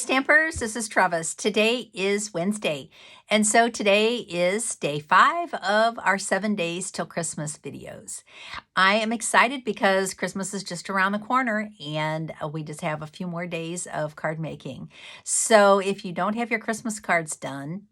Stampers, this is Trevis. Today is Wednesday, and so today is day 5 of our 7 days till Christmas videos. I am excited because Christmas is just around the corner and we just have a few more days of card making. So if you don't have your Christmas cards done,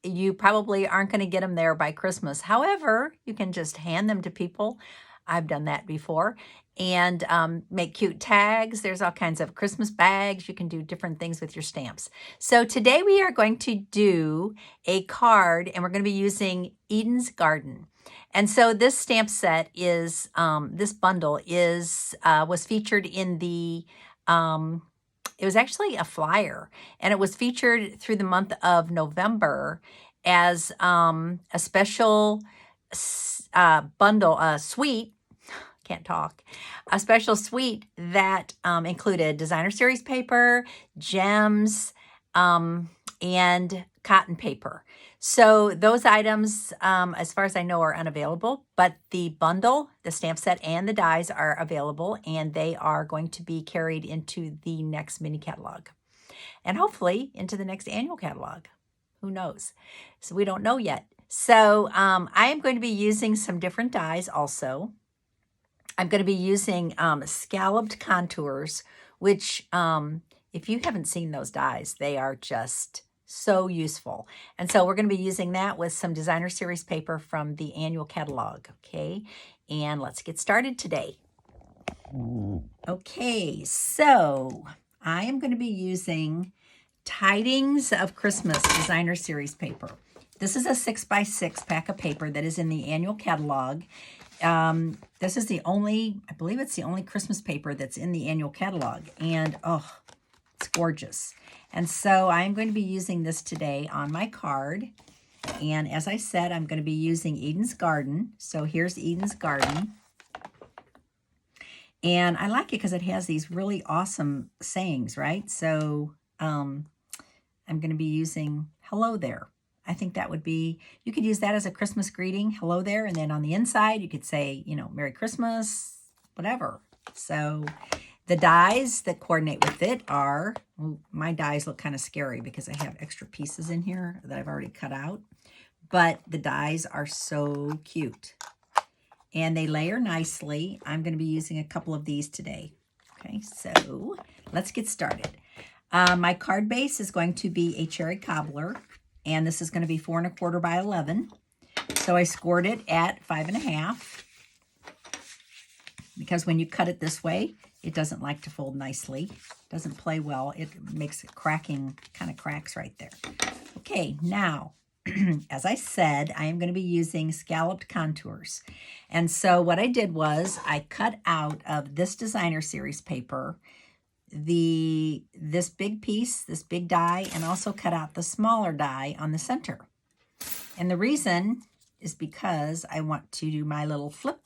you probably aren't going to get them there by Christmas. However, you can just hand them to people. I've done that before. And make cute tags. There's all kinds of Christmas bags. You can do different things with your stamps. So today we are going to do a card, and we're going to be using Eden's Garden. And so this stamp set is, this bundle is, was featured in the, it was actually a flyer, and it was featured through the month of November as a special bundle, suite, can't talk, a special suite that included designer series paper, gems, and cotton paper. So those items, as far as I know, are unavailable, but the bundle, the stamp set, and the dies are available, and they are going to be carried into the next mini catalog, and hopefully into the next annual catalog. Who knows? So we don't know yet. So I am going to be using some different dies also. I'm going to be using Scalloped Contours, which if you haven't seen those dies, they are just so useful. And so we're going to be using that with some designer series paper from the annual catalog. Okay, and let's get started today. Okay, so I am going to be using Tidings of Christmas designer series paper. This is a 6x6 pack of paper that is in the annual catalog. This is the only, I believe it's the only Christmas paper that's in the annual catalog, and oh, it's gorgeous. And so I'm going to be using this today on my card. And as I said, I'm going to be using Eden's Garden. So here's Eden's Garden. And I like it because it has these really awesome sayings, right? So I'm going to be using hello there. I think that would be, you could use that as a Christmas greeting, hello there, and then on the inside you could say, you know, Merry Christmas, whatever. So the dies that coordinate with it are, well, my dies look kind of scary because I have extra pieces in here that I've already cut out, but the dies are so cute. And they layer nicely. I'm going to be using a couple of these today. Okay, so let's get started. My card base is going to be a cherry cobbler. And this is going to be 4 1/4 by 11. So I scored it at 5 1/2. Because when you cut it this way, it doesn't like to fold nicely. It doesn't play well. It makes it cracking, kind of cracks right there. Okay, now, as I said, I am going to be using Scalloped Contours. And so what I did was I cut out of this designer series paper this big piece, this big die, and also cut out the smaller die on the center. And the reason is because I want to do my little flip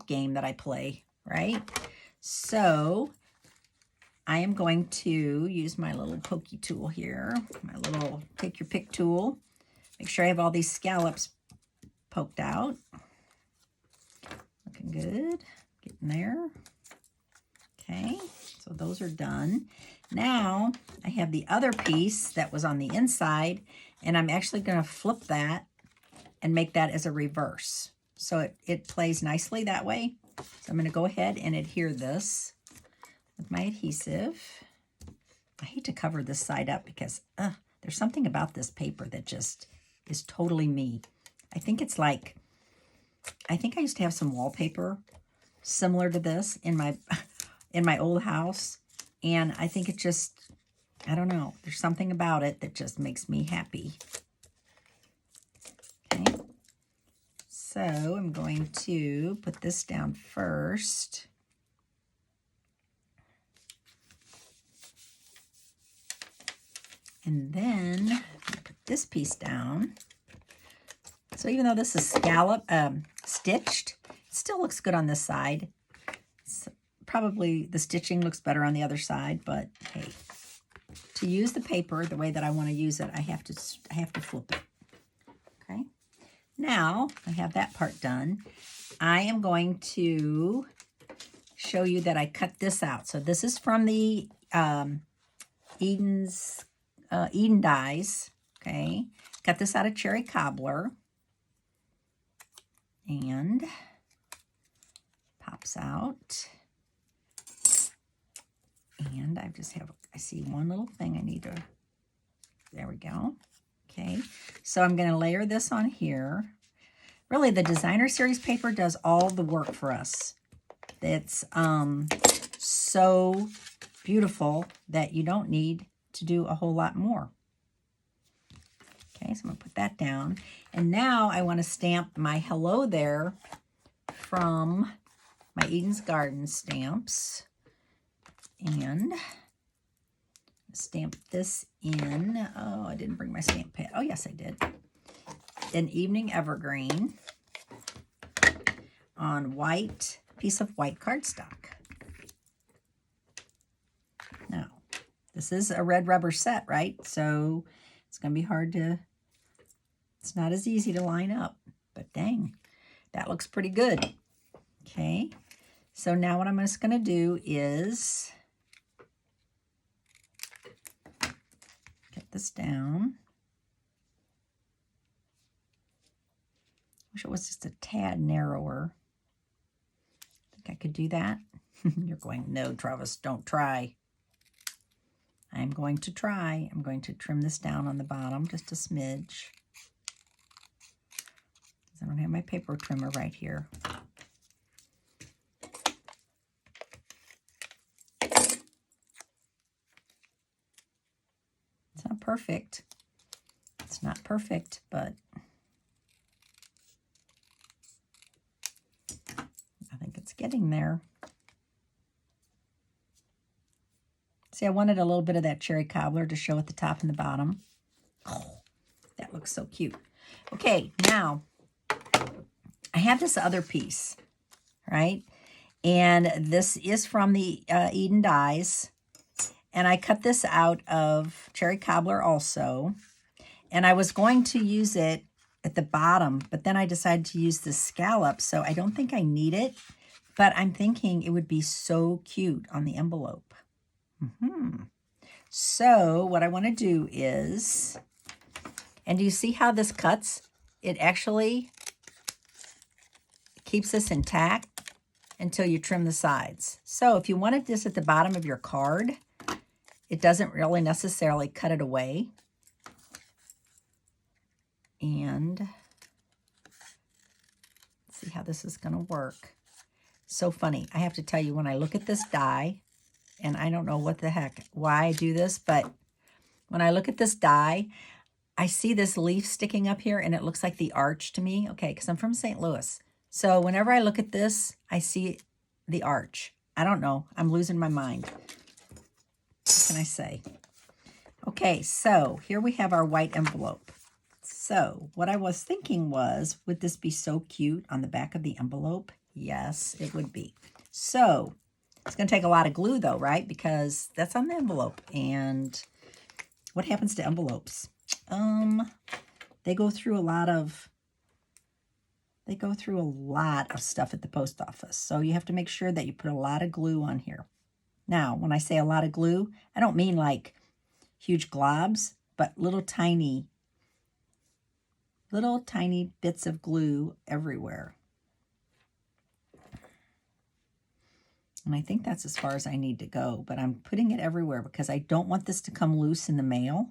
game that I play, right? So I am going to use my little pokey tool here, my little take your pick tool. Make sure I have all these scallops poked out. Looking good, getting there. Okay. So those are done. Now I have the other piece that was on the inside, and I'm actually going to flip that and make that as a reverse. So it plays nicely that way. So I'm going to go ahead and adhere this with my adhesive. I hate to cover this side up because there's something about this paper that just is totally me. I think it's like, I think I used to have some wallpaper similar to this in my old house, and I think it just, I don't know, there's something about it that just makes me happy. Okay, so I'm going to put this down first. And then put this piece down. So even though this is stitched, it still looks good on this side. Probably the stitching looks better on the other side, but hey, to use the paper the way that I want to use it, I have to flip it. Okay, now I have that part done. I am going to show you that I cut this out. So this is from the Eden Dies. Okay, got this out of cherry cobbler. And pops out. And I see one little thing I need to, there we go. Okay, so I'm going to layer this on here. Really, the designer series paper does all the work for us. It's so beautiful that you don't need to do a whole lot more. Okay, so I'm going to put that down. And now I want to stamp my hello there from my Eden's Garden stamps. And stamp this in. Oh, I didn't bring my stamp pad. Oh, yes, I did. An Evening Evergreen on piece of white cardstock. Now, this is a red rubber set, right? So it's going to be hard to, it's not as easy to line up, but dang, that looks pretty good. Okay, so now what I'm just going to do is get this down. Wish it was just a tad narrower. Think I could do that? You're going, no, Travis, don't try. I'm going to try. I'm going to trim this down on the bottom just a smidge. I don't have my paper trimmer right here. It's not perfect. It's not perfect, but I think it's getting there. See, I wanted a little bit of that cherry cobbler to show at the top and the bottom. Oh, that looks so cute. Okay, now I have this other piece, right? And this is from the Eden Dies. And I cut this out of cherry cobbler also. And I was going to use it at the bottom, but then I decided to use the scallop, so I don't think I need it. But I'm thinking it would be so cute on the envelope. So what I want to do is, and do you see how this cuts? It actually keeps this intact until you trim the sides. So if you wanted this at the bottom of your card, it doesn't really necessarily cut it away. And let's see how this is going to work. So funny. I have to tell you, when I look at this die, and I don't know what the heck, why I do this, but when I look at this die, I see this leaf sticking up here, and it looks like the arch to me. Okay, because I'm from St. Louis. So whenever I look at this, I see the arch. I don't know. I'm losing my mind. What can I say? Okay, so here we have our white envelope. So what I was thinking was, would this be so cute on the back of the envelope? Yes, it would be. So it's going to take a lot of glue though, right? Because that's on the envelope. And what happens to envelopes? They go through a lot of stuff at the post office. So you have to make sure that you put a lot of glue on here. Now, when I say a lot of glue, I don't mean like huge globs, but little tiny bits of glue everywhere. And I think that's as far as I need to go, but I'm putting it everywhere because I don't want this to come loose in the mail.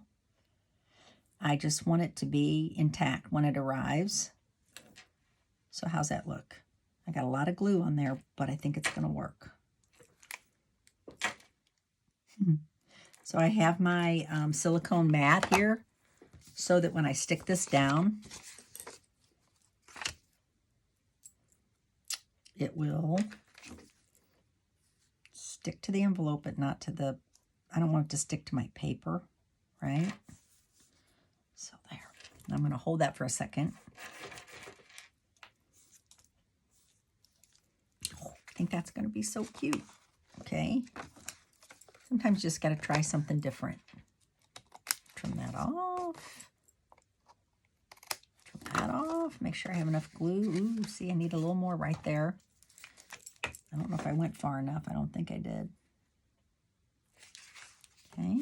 I just want it to be intact when it arrives. So how's that look? I got a lot of glue on there, but I think it's going to work. So I have my silicone mat here so that when I stick this down, it will stick to the envelope, but not to the, I don't want it to stick to my paper, right? So there. I'm going to hold that for a second. Oh, I think that's going to be so cute. Okay. Sometimes you just got to try something different. Trim that off. Trim that off. Make sure I have enough glue. Ooh, see, I need a little more right there. I don't know if I went far enough. I don't think I did. Okay.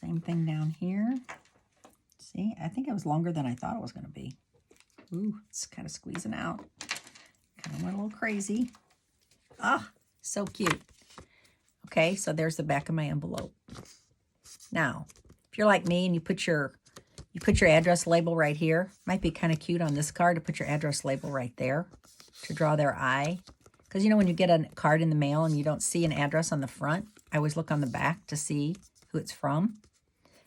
Same thing down here. See, I think it was longer than I thought it was going to be. Ooh, it's kind of squeezing out. Kind of went a little crazy. Ah, so cute. Okay, so there's the back of my envelope. Now, if you're like me and you put your address label right here, might be kind of cute on this card to put your address label right there to draw their eye. Because you know when you get a card in the mail and you don't see an address on the front, I always look on the back to see who it's from.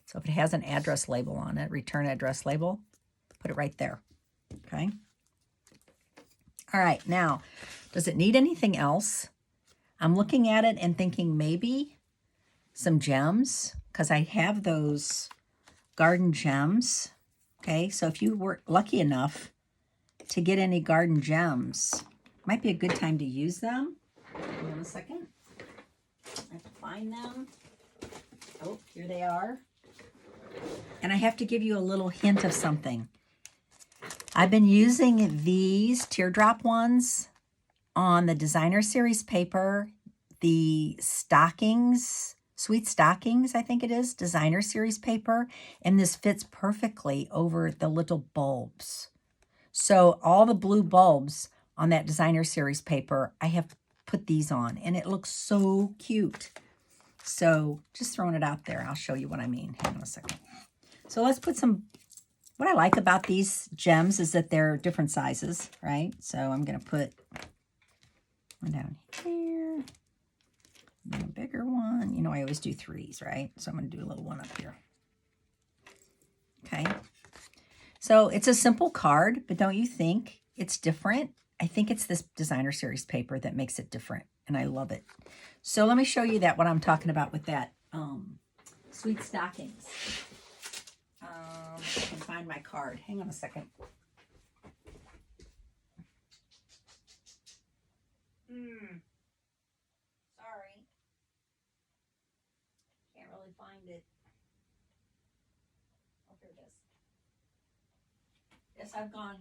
So if it has an address label on it, return address label, put it right there. Okay. All right, now, does it need anything else? I'm looking at it and thinking maybe some gems, because I have those garden gems. Okay, so if you were lucky enough to get any garden gems, might be a good time to use them. Hold on a second. I have to find them. Oh, here they are. And I have to give you a little hint of something. I've been using these teardrop ones on the designer series paper, the stockings, Sweet Stockings, I think it is, designer series paper, and this fits perfectly over the little bulbs. So all the blue bulbs on that designer series paper, I have put these on, and it looks so cute. So just throwing it out there, I'll show you what I mean. Hang on a second. So let's put some, what I like about these gems is that they're different sizes, right? So I'm going to put one down here, and then a bigger one. You know, I always do threes, right? So I'm going to do a little one up here. Okay. So it's a simple card, but don't you think it's different? I think it's this designer series paper that makes it different, and I love it. So let me show you that, what I'm talking about with that Sweet Stockings. I can find my card. Hang on a second. Sorry. Can't really find it. Oh, here it is. Yes, I've gone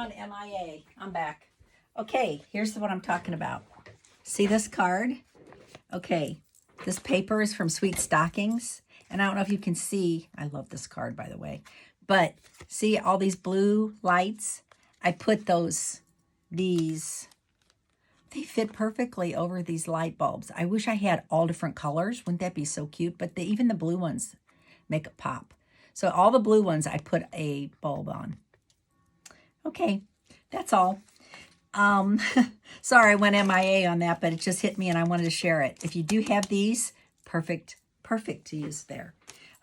MIA. I'm back. Okay, here's what I'm talking about. See this card? Okay, this paper is from Sweet Stockings. And I don't know if you can see, I love this card, by the way. But see all these blue lights? I put these, they fit perfectly over these light bulbs. I wish I had all different colors. Wouldn't that be so cute? But even the blue ones make it pop. So all the blue ones, I put a bulb on. Okay, that's all. Sorry, I went MIA on that, but it just hit me and I wanted to share it. If you do have these, perfect to use there.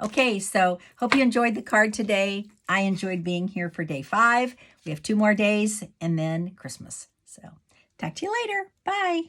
Okay, so hope you enjoyed the card today. I enjoyed being here for day 5. We have 2 more days and then Christmas. So talk to you later. Bye.